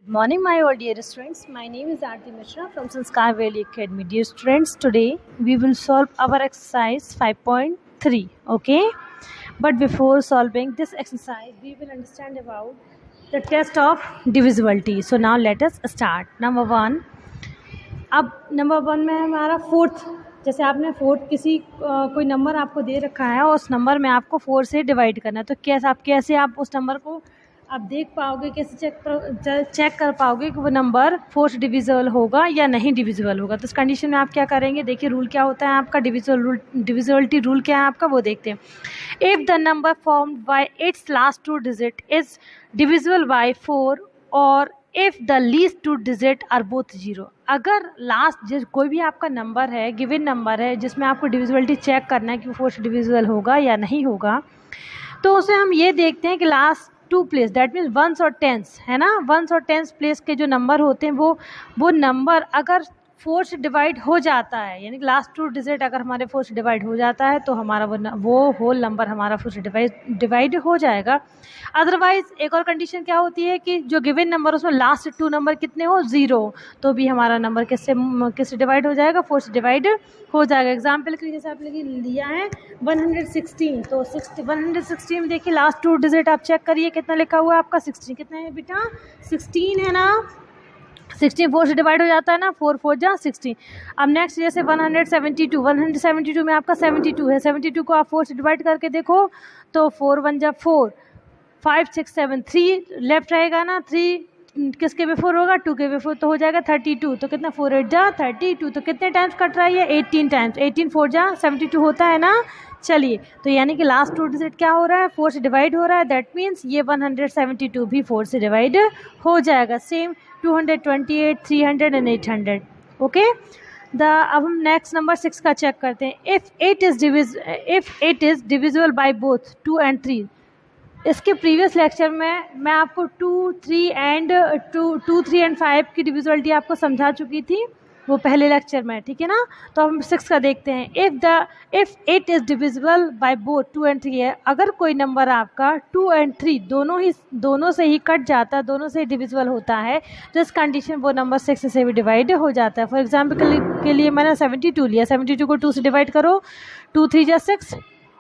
Morning, my all dear students. My name is Aarti Mishra from Sanskar Valley Academy. Dear students, today we will solve our exercise 5.3. Okay, but before solving this exercise, we will understand about the test of divisibility. So now let us start. Number one. अब number one में हमारा fourth, जैसे आपने fourth कोई number आपको दे रखा है और उस नंबर में आपको 4 से डिवाइड करना है, तो कैसे आप उस नंबर को आप देख पाओगे, कैसे चेक कर पाओगे कि वो नंबर 4 से डिविजिबल होगा या नहीं डिविजिबल होगा। तो इस कंडीशन में आप क्या करेंगे, देखिए रूल क्या होता है आपका, डिविजिबिलिटी रूल क्या है आपका, वो देखते हैं। If the number formed by its last 2 digit is divisible by 4 और if the least 2 digit are both 0, अगर लास्ट कोई भी आपका नंबर है, गिवन नंबर है, जिसमें आपको डिविजिबिलिटी चेक करना है कि वो 4 से डिविजिबल होगा या नहीं होगा, तो उसे हम ये देखते हैं कि last 2 place, that means ones और टेंस है ना, वंस और टेंस प्लेस के जो नंबर होते हैं वो नंबर अगर 4 से डिवाइड हो जाता है, यानी कि लास्ट 2 डिजिट अगर हमारे 4 से डिवाइड हो जाता है तो हमारा वो होल नंबर हमारा 4 से डिवाइड हो जाएगा। अदरवाइज एक और कंडीशन क्या होती है कि जो गिवन नंबर उसमें लास्ट 2 नंबर कितने हो 0, तो भी हमारा नंबर किससे डिवाइड हो जाएगा, 4 से डिवाइड हो जाएगा। एग्जाम्पल के लिए जैसे आपने लिया है 116, तो 116 में देखिए लास्ट 2 डिजिट आप चेक करिए कितना लिखा हुआ है आपका 16, कितना है बेटा 16 है ना, 16 4 से डिवाइड हो जाता है ना, 4 4 जा 16। अब नेक्स्ट जैसे 172 में आपका 72 है, 72 को आप 4 से डिवाइड करके देखो तो 4 1 जा 4, 5 6 7 3 लेफ्ट रहेगा ना, 3 किसके बिफोर होगा 2 के बिफोर, तो हो जाएगा 32, तो कितना 4 8 जा 32, तो कितने टाइम्स कट रहा है ये 18 टाइम्स, 18 4 जा 72 होता है ना। चलिए, तो यानी कि लास्ट 2 डिजिट क्या हो रहा है 4 से डिवाइड हो रहा है, दैट मीन्स ये 172 भी 4 से डिवाइड हो जाएगा। Same 228 300 and 800। ओके, अब हम नेक्स्ट नंबर 6 का चेक करते हैं। If it is divisible by both 2 and 3, इसके प्रीवियस लेक्चर में मैं आपको 2 3 एंड 5 की डिविजिबिलिटी आपको समझा चुकी थी, वो पहले लेक्चर में, ठीक है ना। तो हम 6 का देखते हैं। If it is divisible by both 2 and 3 है, अगर कोई नंबर आपका 2 एंड 3 दोनों से ही कट जाता है, दोनों से ही डिविजिबल होता है, तो इस कंडीशन वो नंबर 6 से भी डिवाइड हो जाता है। फॉर एग्जाम्पल के लिए मैंने 72 लिया, 72 को 2 से डिवाइड करो, 2 3 जा 6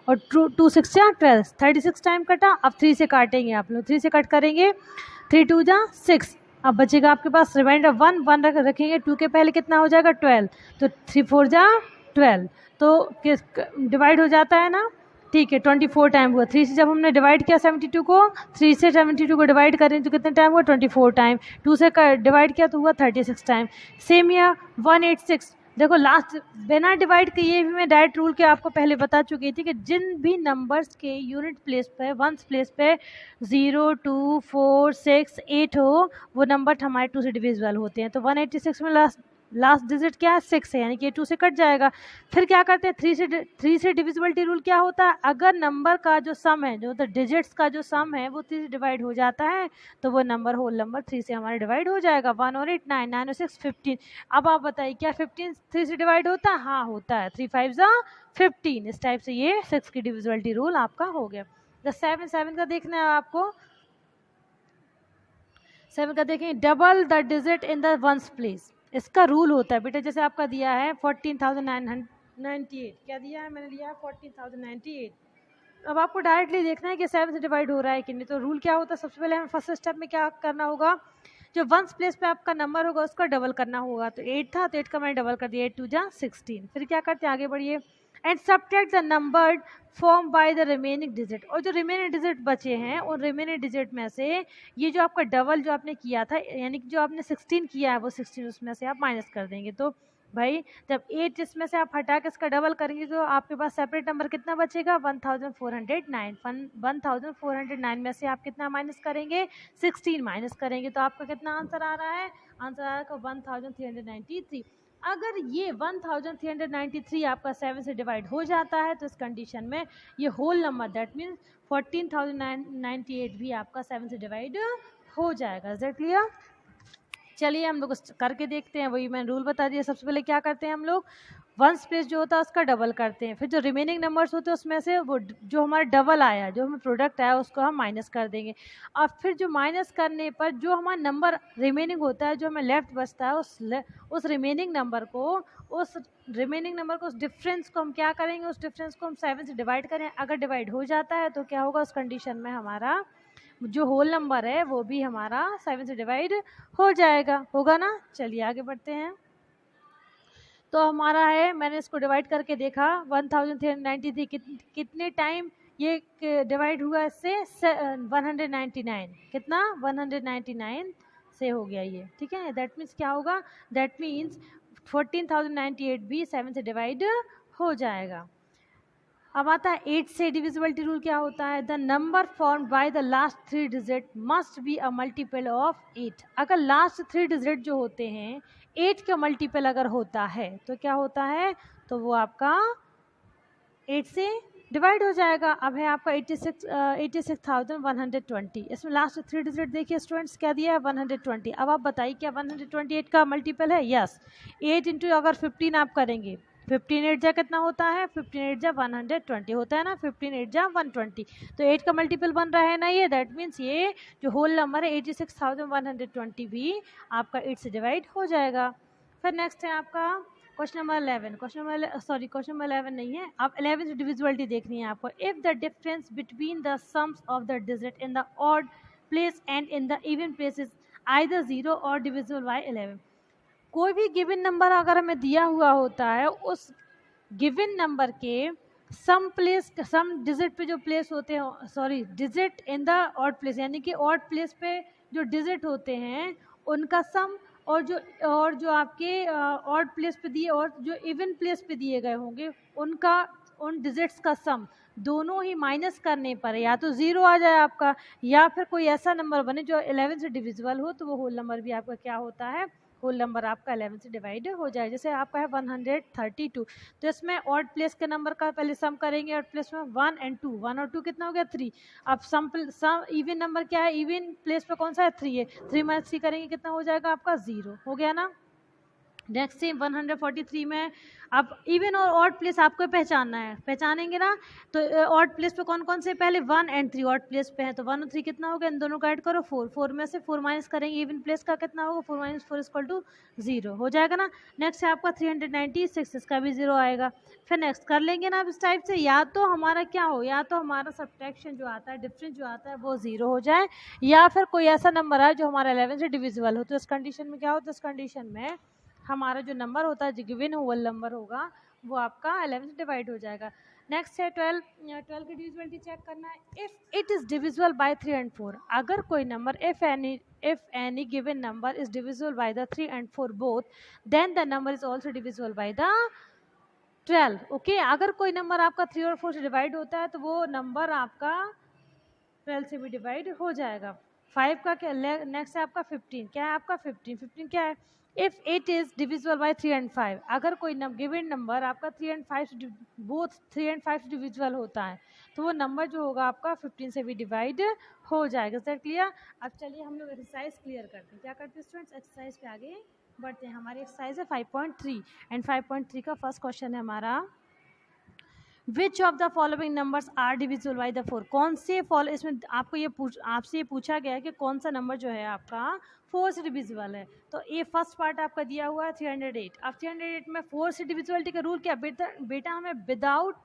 और 2 6 जा 12, 36 टाइम कटा। अब 3 से काटेंगे आप लोग, 3 से कट करेंगे, 3 2 जा 6, अब बचेगा आपके पास रिमाइंडर 1 रखेंगे, 2 के पहले कितना हो जाएगा 12, तो 3 4 जा 12, तो डिवाइड हो जाता है ना, ठीक है 24 टाइम हुआ। 3 से जब हमने डिवाइड किया 72 को, 3 से 72 को डिवाइड करें तो कितने टाइम हुआ 24 टाइम, 2 से डिवाइड किया तो हुआ 36 टाइम। सेम या 186, देखो लास्ट बिना डिवाइड किए भी मैं डायरेक्ट रूल के आपको पहले बता चुकी थी कि जिन भी नंबर्स के यूनिट प्लेस पे वंस प्लेस पे 0 2 4 6 8 हो, वो नंबर हमारे 2 से डिविजिबल होते हैं। तो 186 में लास्ट डिजिट क्या है 6 है, यानी कि 2 से कट जाएगा। फिर क्या करते हैं 3 से डिविजिबिलिटी रूल क्या होता है, अगर नंबर का जो सम है, जो डिजिट्स का जो सम है वो 3 से डिवाइड हो जाता है, तो वो नंबर होल नंबर 3 से हमारे डिवाइड हो जाएगा। 1 और 8 9 9 और 6 15। अब आप बताइए क्या 15 3 से डिवाइड होता है, हाँ होता है, 3 5 जा 15। इस टाइप से ये 6 की डिविजिबिलिटी रूल आपका हो गया। द 7 का देखना है आपको, 7 का देखें, double the digit in the ones place. इसका रूल होता है बेटा, जैसे आपका दिया है 14,998, क्या दिया है, मैंने लिया है 14,098। अब आपको डायरेक्टली देखना है कि 7 से डिवाइड हो रहा है कि नहीं। तो रूल क्या होता है, सबसे पहले हमें फर्स्ट स्टेप में क्या करना होगा, जो वंस प्लेस पे आपका नंबर होगा उसका डबल करना होगा। तो 8 था तो 8 का मैंने डबल कर दिया, 8 2 जा 16। फिर क्या करते हैं, आगे बढ़िए, and subtract the number form by the remaining digit, और जो रिमेनिंग डिजिट बचे हैं उन रिमेनिंग डिजिट में से ये जो आपका डबल जो आपने किया था, यानी कि जो आपने 16 किया है वो 16 उसमें से आप माइनस कर देंगे। तो भाई जब 8 इसमें से आप हटा के इसका डबल करेंगे तो आपके पास सेपरेट नंबर कितना बचेगा 1409। 1409 में से आप कितना माइनस करेंगे 16 माइनस करेंगे, तो आपका कितना आंसर आ रहा है, आंसर आ रहा है 1393। अगर ये 1393 आपका 7 से डिवाइड हो जाता है तो इस कंडीशन में ये होल नंबर दैट मीन्स 14,098 भी आपका 7 से डिवाइड हो जाएगा। Is that clear? चलिए हम लोग करके देखते हैं, वही मैंने रूल बता दिया। सबसे पहले क्या करते हैं हम लोग, वंस प्लेस जो होता है उसका डबल करते हैं, फिर जो रिमेनिंग नंबर्स होते हैं उसमें से वो जो हमारा डबल आया, जो हमें प्रोडक्ट आया, उसको हम माइनस कर देंगे। और फिर जो माइनस करने पर जो हमारा नंबर रिमेनिंग होता है, जो हमें लेफ्ट बचता है, उस रिमेनिंग नंबर को उस डिफरेंस को हम क्या करेंगे, उस डिफरेंस को हम 7 से डिवाइड करें। अगर डिवाइड हो जाता है तो क्या होगा, उस कंडीशन में हमारा जो होल नंबर है वो भी हमारा 7 से डिवाइड हो जाएगा, होगा ना। चलिए आगे बढ़ते हैं। तो हमारा है, मैंने इसको डिवाइड करके देखा 1393 कितने टाइम ये डिवाइड हुआ इससे 199, कितना 199 से हो गया ये, ठीक है। दैट मीन्स क्या होगा, दैट मीन्स 14,098 भी 7 से डिवाइड हो जाएगा। अब आता है 8 से डिविजिबिलिटी रूल क्या होता है, the number form by the last 3 digit must be a multiple of 8। अगर लास्ट 3 डिजिट जो होते हैं 8 का मल्टीपल अगर होता है तो क्या होता है, तो वो आपका 8 से डिवाइड हो जाएगा। अब है आपका 86,120, इसमें लास्ट 3 डिजिट देखिए स्टूडेंट्स क्या दिया है 120। अब आप बताइए क्या 128 का मल्टीपल है, यस। 8 इंटू अगर 15 आप करेंगे, 15 8 जा कितना होता है, 15 8 जा 120 होता है ना, 15 8 जा 120, तो 8 का मल्टीपल बन रहा है ना ये। दैट मीन्स ये जो होल नंबर है 86,120 भी आपका 8 से डिवाइड हो जाएगा। फिर नेक्स्ट है आपका क्वेश्चन नंबर 11। क्वेश्चन नंबर 11 नहीं है, आप 11 से डिविजिबिलिटी देखनी है आपको। If the difference between the sums of the digit in the odd place and in the even place is either 0 और डिविजिबल बाय 11। कोई भी गिवन नंबर अगर हमें दिया हुआ होता है, उस गिवन नंबर के सम डिजिट पे जो प्लेस होते हैं, sorry digit in the odd place, यानी कि ऑड प्लेस पे जो डिजिट होते हैं उनका सम, और जो आपके ऑड प्लेस पे दिए और जो इवन प्लेस पे दिए गए होंगे उनका, उन डिजिट्स का सम, दोनों ही माइनस करने पर या तो 0 आ जाए आपका, या फिर कोई ऐसा नंबर बने जो 11 से डिविजिबल हो, तो वो होल नंबर भी आपका क्या होता है, होल नंबर आपका 11 से डिवाइड हो जाए। जैसे आपका है 132, तो इसमें ऑड प्लेस के नंबर का पहले सम करेंगे, ऑड प्लेस में 1 और 2, 1 और 2 कितना हो गया 3। अब सम इवन नंबर क्या है, इवन प्लेस पे कौन सा है 3 है, 3 माइनस 3 करेंगे कितना हो जाएगा आपका 0, हो गया ना। नेक्स्ट सेम 143 में अब इवन और ऑड प्लेस आपको पहचानना है, पहचानेंगे ना। तो ऑड प्लेस पे कौन कौन से, पहले 1 और 3 ऑड प्लेस पे है, तो 1 और 3 कितना हो गया, इन दोनों का ऐड करो 4, 4 में से 4 माइनस करेंगे, इवन प्लेस का कितना होगा 4 माइनस 4 इक्वल टू 0, हो जाएगा ना। नेक्स्ट है आपका 396, इसका भी 0 आएगा। फिर नेक्स्ट कर लेंगे ना अब इस टाइप से, या तो हमारा क्या हो, या तो हमारा सब्ट्रैक्शन जो आता है, डिफरेंस जो आता है वो 0 हो जाए, या फिर कोई ऐसा नंबर है जो हमारा 11 से डिविजिबल हो। तो इस कंडीशन में क्या होता है, इस कंडीशन में हमारा जो नंबर होता है, जो गिवन होल नंबर होगा, वो आपका 11 से डिवाइड हो जाएगा। नेक्स्ट है 12 की डिविजिबिलिटी चेक करना है। If it is divisible by 3 and 4, अगर कोई number if any given number is divisible by the 3 and 4 both, then the number is also divisible by the 12। Okay, अगर कोई नंबर आपका 3 और 4 से डिवाइड होता है तो वो नंबर आपका 12 से भी डिवाइड हो जाएगा। 5 का क्या, नेक्स्ट है आपका 15, क्या है आपका 15 क्या है, if it is divisible by 3 and 5, अगर कोई गिवन नंबर आपका 3 and 5 से बोथ 3 and 5 से डिविजिबल होता है तो वो नंबर जो होगा आपका 15 से भी डिवाइड हो जाएगा। Sir clear. अब चलिए हम लोग एक्सरसाइज क्लियर करते हैं, क्या करते हैं स्टूडेंट्स, एक्सरसाइज पे आगे बढ़ते हैं। हमारी एक्सरसाइज है 5.3 एंड 5.3 का फर्स्ट क्वेश्चन है हमारा, which of the following numbers are divisible by the 4। कौन से फॉलो, इसमें आपको आपसे ये पूछा गया है कि कौन सा नंबर जो है आपका 4 से डिविजिबल है। तो ये फर्स्ट पार्ट आपका दिया हुआ है 308। अब 308 में 4 से डिविजिबिलिटी का रूल क्या, बेटा हमें विदाउट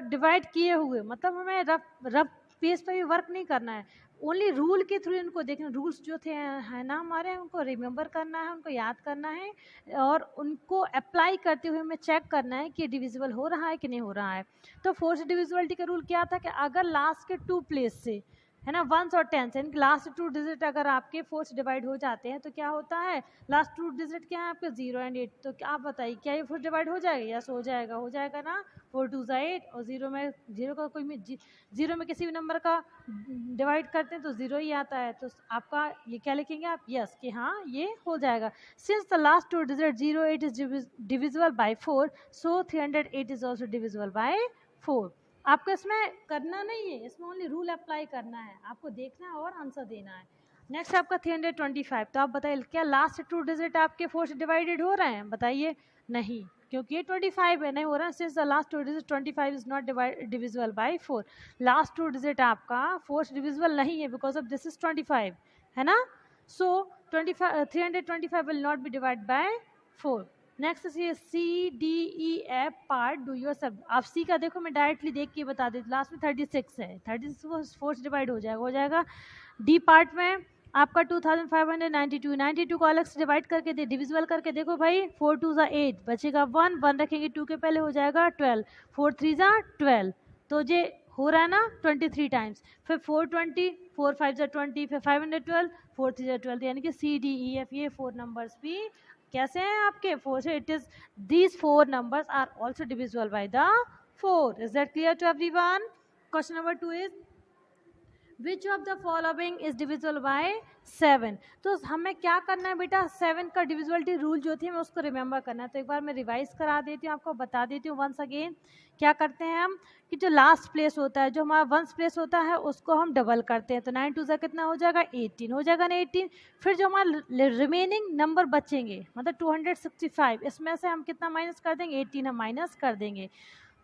डिवाइड किए हुए, मतलब हमें रफ पेज पर भी वर्क नहीं करना है, ओनली रूल के थ्रू इनको देखना। रूल्स जो थे है ना हमारे, उनको रिमेंबर करना है, उनको याद करना है, और उनको अप्लाई करते हुए हमें चेक करना है कि डिविजिबल हो रहा है कि नहीं हो रहा है। तो 4 से डिविजिबिलिटी का रूल क्या था कि अगर लास्ट के 2 प्लेस से है ना 1s और 10s, यानी कि लास्ट 2 डिजिट अगर आपके 4 से डिवाइड हो जाते हैं तो क्या होता है, लास्ट 2 डिजिट क्या है आपके 0 और 8। तो क्या आप बताइए क्या ये 4 डिवाइड हो जाएगा, यस हो जाएगा, हो जाएगा ना। 4 2 8 और 0 में 0 का कोई 0 में किसी भी नंबर का डिवाइड करते हैं तो 0 ही आता है। तो आपका ये क्या लिखेंगे आप, यस कि हाँ ये हो जाएगा। Since the last 2 digit 0 8 is divisible by 4, so 308 is also divisible by 4। आपको इसमें करना नहीं है, इसमें ओनली रूल अप्लाई करना है, आपको देखना है और आंसर देना है। नेक्स्ट आपका 325। तो आप बताइए क्या लास्ट 2 डिजिट आपके 4 से डिवाइडेड हो रहे हैं, बताइए नहीं, क्योंकि ये 25 है, नहीं हो रहा। Since the last two digit 25 is not divisible by 4, last two digit आपका 4 डिविजिबल नहीं है बिकॉज ऑफ दिस इज 25, है ना। So 325 will not be divide by 4। Next है C D E F part do your सब। आप सी का देखो, मैं डायरेक्टली देख के बता देती, लास्ट में 36 है, 36 को 4 से डिवाइड हो जाएगा। डी पार्ट में आपका 2592, 92 को अलग से डिवाइड करके दे, डिविजिबल करके देखो भाई, 4 2 ज़ा 8, बचेगा 1, 1 रखेंगे 2 के पहले, हो जाएगा 12, 4 3 ज़ा 12, तो ये हो रहा है ना 23 टाइम्स। फिर 420, 4 5 ज़ा 20, फिर 512, 4 3 ज़ा 12, यानी कि सी डी ई एफ ये 4 नंबर्स भी कैसे हैं आपके 4 से। It is these 4 numbers are also divisible by the 4। Is that clear to everyone? Question number 2 is which of the following is divisible by 7। तो हमें क्या करना है बेटा, 7 का डिविजिबिलिटी रूल जो थी हमें उसको रिमेंबर करना है। तो एक बार मैं रिवाइज करा देती हूँ, आपको बता देती हूँ वंस अगेन। क्या करते हैं हम कि जो लास्ट प्लेस होता है, जो हमारा वंस प्लेस होता है, उसको हम डबल करते हैं। तो 9 2 कितना हो जाएगा 18, हो जाएगा ना 18। फिर जो हमारे रिमेनिंग नंबर बचेंगे, मतलब 265, इसमें से हम कितना माइनस कर देंगे, 18 हम माइनस कर देंगे।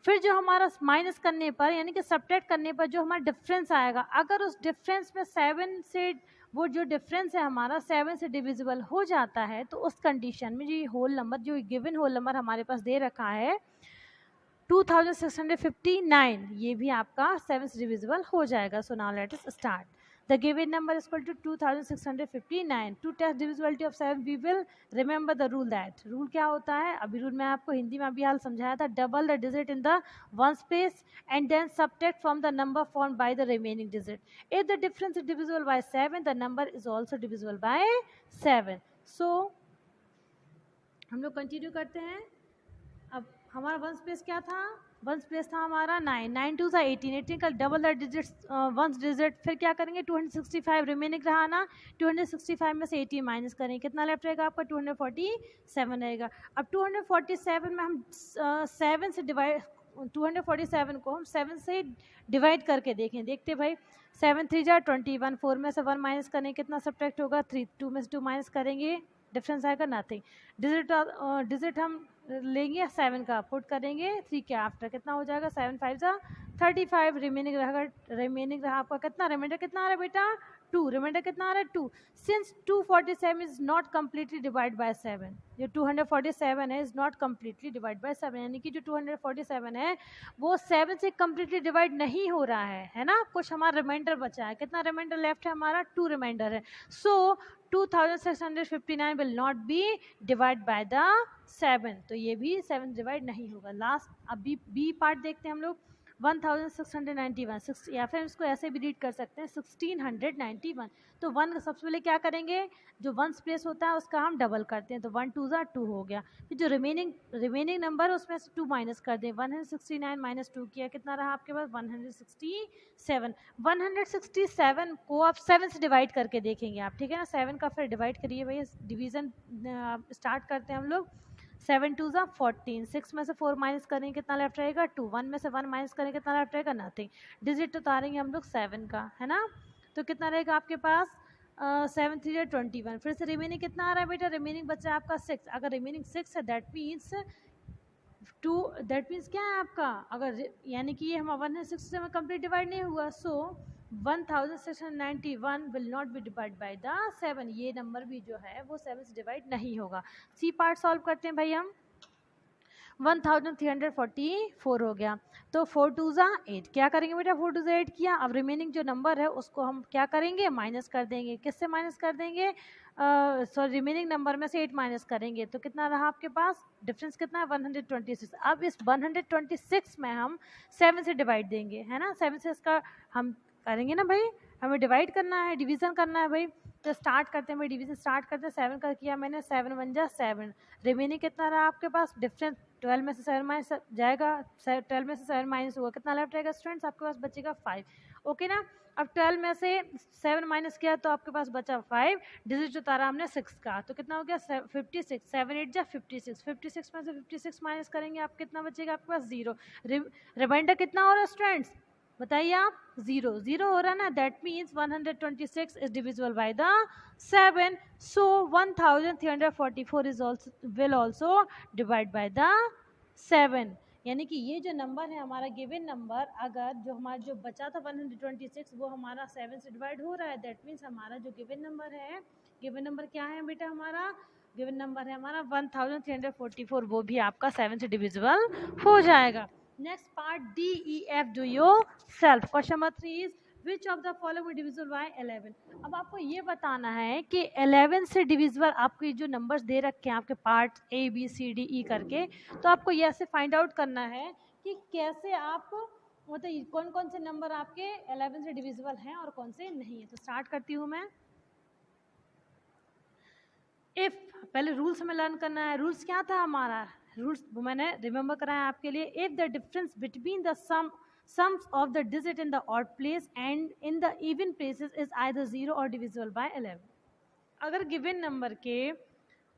फिर जो हमारा माइनस करने पर, यानी कि सब्ट्रैक्ट करने पर जो हमारा डिफरेंस आएगा, अगर उस डिफरेंस में 7 से, वो जो डिफरेंस है हमारा 7 से डिविजिबल हो जाता है, तो उस कंडीशन में जो होल नंबर, जो गिवन होल नंबर हमारे पास दे रखा है 2659, ये भी आपका 7 से डिविजिबल हो जाएगा। So now let us start. The given number is equal to 2659. To test divisibility of 7, we will remember the rule that. Rule क्या होता है, अभी रूल मैं आपको हिंदी में अभी हाल समझाया था। Double the digit in the ones place and then subtract from the number formed by the remaining digit. If the difference is divisible by 7, the number is also divisible by 7. So हम लोग continue करते हैं। अब हमारा ones place क्या था, ones place था हमारा 9, 9 2 सा 18, 18 का double the digits ones digit. फिर क्या करेंगे, 265 रिमेनिंग रहा ना, 265 में से 18 माइनस करेंगे, कितना लेफ्ट रहेगा आपका 247 रहेगा। अब 247 में हम 7 से डिवाइड, 247 को हम 7 से डिवाइड करके देखें, देखते भाई। 7 3 जा 21, 4 में से 1 माइनस करेंगे, कितना सब्ट्रैक्ट होगा 3, 2 में से 2 माइनस करेंगे, डिफरेंस आएगा नथिंग। डिजिट हम लेंगे 7 का, पुट करेंगे 3 के आफ्टर, कितना हो जाएगा 7 5 जा 35, रिमेनिंग रहा आपका कितना, रिमाइंडर कितना आ रहा है बेटा 2, रिमाइंडर कितना आ रहा है 2। Since 247 is not completely divide by 7, जो 247 है is not completely divide by 7, यानी कि जो 247 है वो 7 से कम्प्लीटली डिवाइड नहीं हो रहा है ना, कुछ हमारा रिमाइंडर बचा है। कितना रिमाइंडर लेफ्ट है हमारा, 2 रिमाइंडर है। सो 2659 will not be divide by the 7, तो ये भी 7 डिवाइड नहीं होगा। लास्ट अब बी पार्ट देखते हैं हम लोग। 1691, या फिर इसको ऐसे भी रीड कर सकते हैं 1691। तो 1 सबसे पहले क्या करेंगे, जो वंस प्लेस होता है उसका हम डबल करते हैं, तो 1 2 ज़ा 2 हो गया। फिर जो रिमेनिंग नंबर उसमें से 2 माइनस कर दें, 169 माइनस 2 किया, कितना रहा आपके पास 167। 167 को आप 7 से डिवाइड करके देखेंगे आप, ठीक है ना। 7 का फिर डिवाइड करिए भैया, डिवीज़न स्टार्ट करते हैं हम लोग। 7 2 ज़ा 14, 6 में से 4 माइनस करेंगे, कितना लेफ्ट रहेगा 2, 1 में से 1 माइनस करेंगे, कितना लेफ्ट रहेगा नथिंग। डिजिट उतारेंगे हम लोग 7 का, है ना, तो कितना रहेगा आपके पास 7 3 21। फिर से रिमेनिंग कितना आ रहा है बेटा, रिमेनिंग बचा है आपका 6। अगर रिमेनिंग 6 है दैट मीन्स क्या है आपका, अगर यानी कि ये हम 160 से हमें कंप्लीट डिवाइड नहीं हुआ, सो 1691 will not be divide by the 7, ये नंबर भी जो है वो 7 से डिवाइड नहीं होगा। सी पार्ट सॉल्व करते हैं भाई हम। 1344 हो गया, तो 4 2 ज़ा 8, क्या करेंगे बेटा 4 2 ज़ा 8 किया। अब रिमेनिंग जो नंबर है उसको हम क्या करेंगे, माइनस कर देंगे। किससे माइनस कर देंगे, सॉरी रिमेनिंग नंबर में से 8 माइनस करेंगे, तो कितना रहा आपके पास, डिफरेंस कितना है 126। अब इस 126 में हम 7 से डिवाइड देंगे, है ना, 7 से इसका हम करेंगे ना भाई, हमें डिवाइड करना है, डिवीज़न करना है भाई। तो स्टार्ट करते हैं भाई, डिवीज़न स्टार्ट करते हैं। 7 का किया मैंने, 7 1 जा 7, रिमेनिंग कितना रहा आपके पास, डिफरेंस 12 में से 7 माइनस जाएगा, 12 में से 7 माइनस हुआ, कितना लेफ्ट रहेगा स्टूडेंट्स आपके पास बचेगा 5, ओके ना। अब 12 में से 7 माइनस किया तो आपके पास बचा 5, डिजिट उतारा हमने 6 का, तो कितना हो गया 56, 7 8 जा 56, 56 में से 56 माइनस करेंगे, आप कितना बचेगा आपके पास 0। रिमाइंडर कितना हो रहा है स्टूडेंट्स, बताइए आप, 0 0 हो रहा है ना, that means 126 is divisible by the 7, so 1344 is also will also divide by the 7। यानी कि ये जो नंबर है हमारा गिवन नंबर, अगर जो हमारा जो बचा था 126 वो हमारा 7 से डिवाइड हो रहा है, दैट मीन्स हमारा जो गिवन नंबर है, गिवन नंबर क्या है बेटा, हमारा गिवन नंबर है हमारा 1344, वो भी आपका 7 से डिविजिबल हो जाएगा। Next part D E F do yourself. Question number 3 is which of the following divisible by 11। अब आपको ये बताना है कि 11 से डिविजिबल आपके जो नंबर्स दे रखे हैं आपके part A B C D E करके, तो आपको ये ऐसे फाइंड आउट करना है कि कैसे आप मतलब कौन कौन से नंबर आपके 11 से डिविजिबल हैं और कौन से नहीं है। तो स्टार्ट करती हूँ मैं। इफ पहले रूल्स हमें लर्न करना है। रूल्स क्या था हमारा, रूल्स मैंने रिमेंबर कराया आपके लिए। If the difference between the sums of the digit in the odd place and in the even places is either 0 or divisible by 11। अगर गिवन नंबर के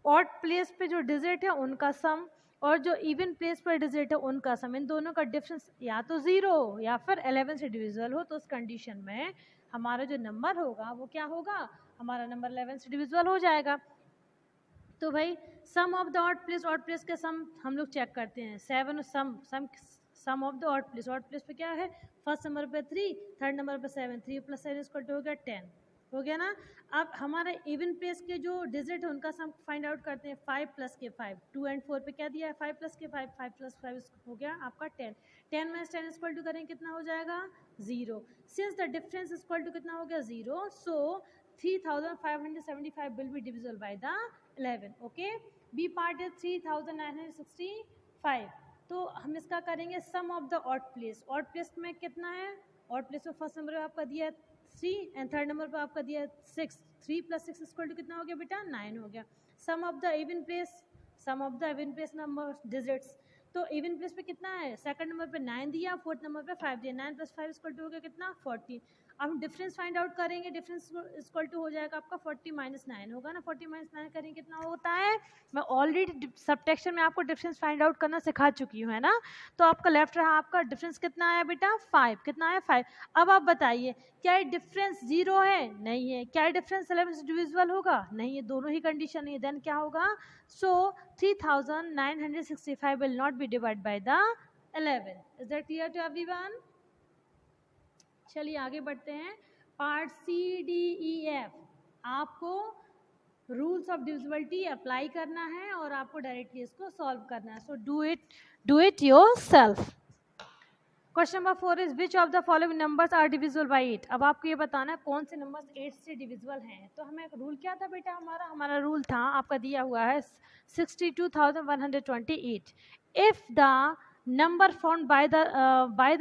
ऑड प्लेस पे जो डिजिट है उनका सम और जो इवन प्लेस पर डिजिट है उनका सम, इन दोनों का डिफरेंस या तो 0 या फिर 11 से डिविजिबल हो, तो उस कंडीशन में हमारा जो नंबर होगा वो क्या होगा, हमारा नंबर 11 से डिविजिबल हो जाएगा। तो भाई सम ऑफ द ऑड प्लेस के सम हम लोग चेक करते हैं। 7 सम ऑफ द ऑड प्लेस पे क्या है, फर्स्ट नंबर पे 3, थर्ड नंबर पे 7, 3 + 7 = हो गया 10, हो गया ना। अब हमारे इवन प्लेस के जो डिजिट है उनका सम फाइंड आउट करते हैं। 5 + के 5, 2 एंड 4 पे क्या दिया है, 5 + के 5, 5 + 5 हो गया आपका 10, 10 - 10 = करें कितना हो जाएगा 0। सिंस द डिफरेंस = कितना हो गया 0, so 3575 will be divisible by the 11। Okay, B part is 3965। तो हम इसका करेंगे sum of the odd place. Odd place में कितना है, ऑड प्लेस में फर्स्ट नंबर पे आपका दिया है 3 एंड थर्ड नंबर पे आपका दिया है 6, 3 + 6 = कितना हो गया बेटा 9 हो गया। Sum of the even place, sum of the even place number digits, तो इवन प्लेस पे कितना है, सेकंड नंबर पे 9 दिया, फोर्थ नंबर पे 5 दिया, 9 + 5 = हो गया कितना 40। अब हम डिफरेंस फाइंड आउट करेंगे, डिफरेंस इक्वल टू हो जाएगा आपका 40 - 9 होगा ना, 40 - 9 करेंगे कितना होता है, मैं ऑलरेडी सबट्रैक्शन में आपको डिफरेंस फाइंड आउट करना सिखा चुकी हूँ, है ना। तो आपका लेफ्ट रहा, आपका डिफरेंस कितना आया बेटा 5, कितना है 5। अब आप बताइए क्या ये डिफरेंस 0 है, नहीं है। क्या ये डिफरेंस 11 से डिविजिबल होगा, नहीं है, दोनों ही कंडीशन नहीं है, देन क्या होगा, so 3965 will not be divide by the 11। Is that clear to everyone. चलिए आगे बढ़ते हैं। Part C D E F, आपको रूल्स ऑफ डिविजिबिलिटी अप्लाई करना है और आपको डायरेक्टली इसको सॉल्व करना है। So do it yourself. Question number 4 is which of the following numbers are divisible by 8। अब आपको ये बताना है कौन से नंबर्स 8 से डिविजिबल हैं। तो हमें रूल क्या था बेटा, हमारा रूल था आपका दिया हुआ है 62,128। If the number form by the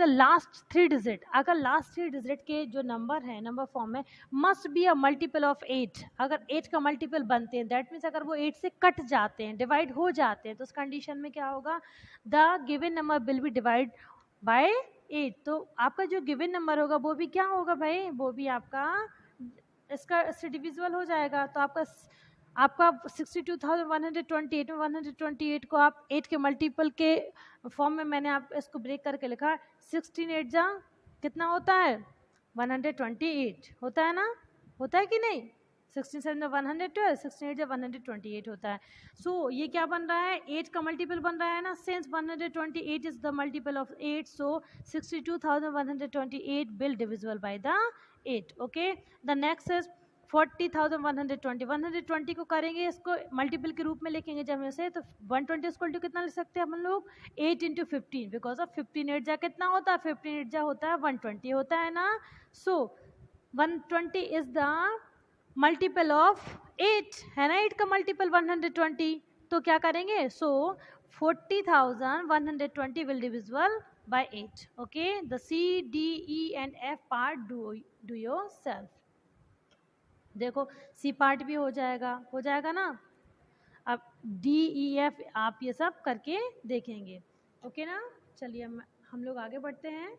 last 3 digit, अगर लास्ट 3 डिजिट के जो नंबर है नंबर फॉर्म में must be a multiple of 8, अगर 8 का मल्टीपल बनते हैं, दैट मीन्स अगर वो 8 से कट जाते हैं, डिवाइड हो जाते हैं, तो उस कंडीशन में क्या होगा, the given number will be divide bye 8। तो आपका जो गिवन नंबर होगा वो भी क्या होगा भाई, वो भी आपका इससे डिविजिबल हो जाएगा। तो आपका 62,128 में 128 को आप 8 के मल्टीपल के फॉर्म में मैंने आप इसको ब्रेक करके लिखा, 16 8 जा कितना होता है 128 होता है ना, होता है कि नहीं, 16 7 112, 16 8 128 होता है। सो ये क्या बन रहा है, 8 का मल्टीपल बन रहा है ना, since 128 is the multiple of 8, so 62,128 will divisible by the 8। Okay, the next is 40,120, 120 को करेंगे इसको मल्टीपल के रूप में लिखेंगे जब से, तो 120 इक्वल टू कितना लिख सकते हैं हम लोग 8 × 15, बिकॉज ऑफ 15 8 जा कितना होता है, 15 8 जा होता है 120 होता है ना। सो 120 इज द मल्टीपल ऑफ 8 है ना, 8 का मल्टीपल 120, तो क्या करेंगे, so 40,120 will divisible by 8। Okay, the C D E and F part do yourself. देखो सी पार्ट भी हो जाएगा ना। अब डी ई एफ आप ये सब करके देखेंगे, ओके ना। चलिए हम लोग आगे बढ़ते हैं।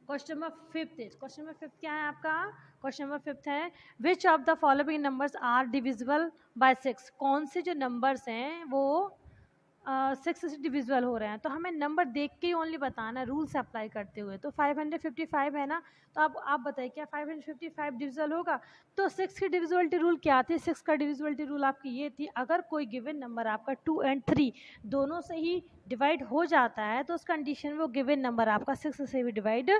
क्वेश्चन नंबर 5 क्वेश्चन नंबर 5 क्या है आपका, क्वेश्चन नंबर 5 है which of the following numbers are divisible by 6। कौन से जो नंबर्स हैं वो 6 से डिविजिबल हो रहे हैं, तो हमें नंबर देख के ही ओनली बताना है रूल से अप्लाई करते हुए। तो 555 है ना, तो अब आप बताइए क्या 555 डिविजिबल होगा? तो 6 की डिविजिबिलिटी रूल क्या थी? 6 का डिविजिबिलिटी रूल आपकी ये थी, अगर कोई गिवन नंबर आपका 2 एंड 3 दोनों से ही डिवाइड हो जाता है तो उस कंडीशन में वो गिवन नंबर आपका 6 से भी डिवाइड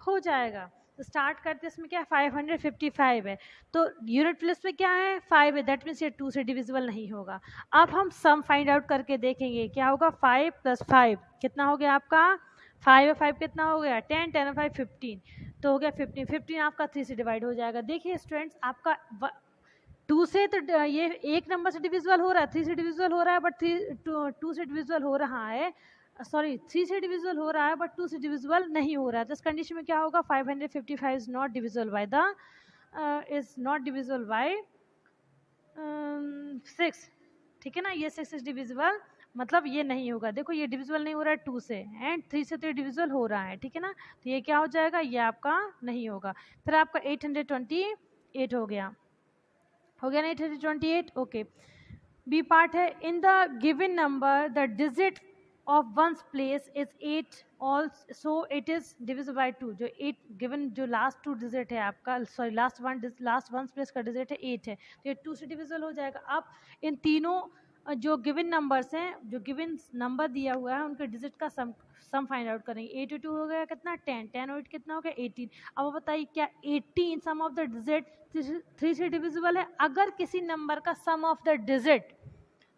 हो जाएगा। तो स्टार्ट करते इसमें क्या है, 555 है, तो यूनिट प्लेस में क्या है, 5 है, दैट मीन्स ये 2 से डिविजिबल नहीं होगा। अब हम सम फाइंड आउट करके देखेंगे क्या होगा, 5 + 5 कितना हो गया आपका, 5 और 5 कितना हो गया, 10, 10 और 5 15, तो हो गया 15, 15 आपका 3 से डिवाइड हो जाएगा। देखिए स्टूडेंट्स, आपका 2 से तो ये एक नंबर से डिविजिबल हो रहा है, 3 से डिविजिबल हो रहा है, बट 2 से डिविजिबल हो रहा है, सॉरी 3 से डिविजिबल हो रहा है बट 2 से डिविजिबल नहीं हो रहा है। तो इस कंडीशन में क्या होगा, 555 is not divisible by the is not divisible by 6, ठीक है ना, ये 6 इज डिविजिबल, मतलब ये नहीं होगा। देखो ये डिविजिबल नहीं हो रहा है 2 से, एंड 3 से तो डिविजिबल हो रहा है, ठीक है ना, तो ये क्या हो जाएगा, ये आपका नहीं होगा। फिर आपका 828 हो गया ना, 828, ओके। बी पार्ट है, in the given number the digit of ones place is 8 also it is divisible bye 2। जो 8 गिवन, जो लास्ट 2 डिजिट है आपका, सॉरी लास्ट वंस प्लेस का डिजिट है 8 है, तो ये 2 से डिविजिबल हो जाएगा। अब इन तीनों जो गिवन नंबर्स हैं, जो गिवन नंबर दिया हुआ है उनके डिजिट का सम फाइंड आउट करेंगे। 8 और 2 हो गया कितना, 10, 10 और 8 कितना हो गया, 18। अब बताइए क्या 18 सम ऑफ द डिजिट 3 से डिविजिबल है? अगर किसी नंबर का सम ऑफ द डिजिट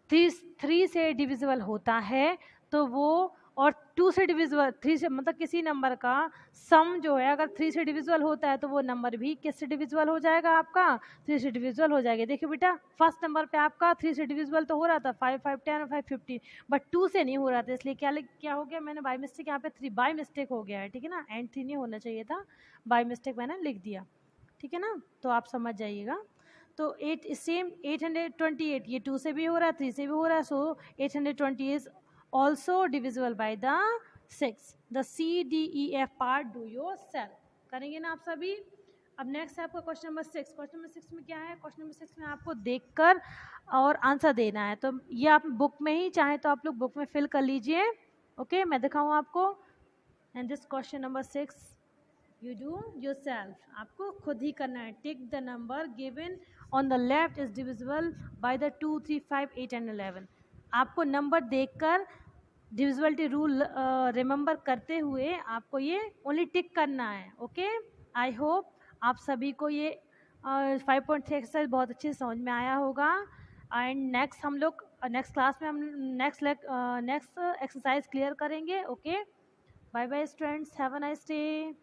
3 से डिविजिबल होता है तो वो, और 2 से डिविजिबल, 3 से मतलब किसी नंबर का सम जो है अगर 3 से डिविजिबल होता है तो वो नंबर भी किससे डिविजिबल हो जाएगा, आपका 3 से डिविजिबल हो जाएगा। देखिए बेटा, फर्स्ट नंबर पे आपका 3 से डिविजिबल तो हो रहा था, 5, 5, 10 और 5, 15, बट 2 से नहीं हो रहा था, इसलिए क्या हो गया, मैंने बाय मिस्टेक यहाँ पे 3 बाय मिस्टेक हो गया है, ठीक है ना, एंड 3 नहीं होना चाहिए था, बाय मिस्टेक मैंने लिख दिया, ठीक है ना, तो आप समझ जाइएगा। तो 8 सेम 828, ये 2 से भी हो रहा है, 3 से भी हो रहा है, सो 820 is also divisible by the 6। The CDEF part do your self, करेंगे ना आप सभी। अब नेक्स्ट है आपका क्वेश्चन नंबर 6। क्वेश्चन नंबर 6 में क्या है, क्वेश्चन नंबर 6 में आपको देखकर और आंसर देना है, तो ये आप बुक में ही चाहे तो आप लोग बुक में फिल कर लीजिए, ओके, मैं दिखाऊँ आपको। And this question number 6 you do your self, आपको खुद ही करना है। Tick the number given on the left is divisible by the 2, 3, 5, 8 and 11। आपको नंबर देखकर डिविजिबिलिटी रूल रिमेंबर करते हुए आपको ये ओनली टिक करना है, ओके। आई होप आप सभी को ये 5.3 एक्सरसाइज बहुत अच्छे से समझ में आया होगा। एंड नेक्स्ट हम लोग नेक्स्ट क्लास में हम नेक्स्ट एक्सरसाइज क्लियर करेंगे, okay. Bye bye students, have a nice day.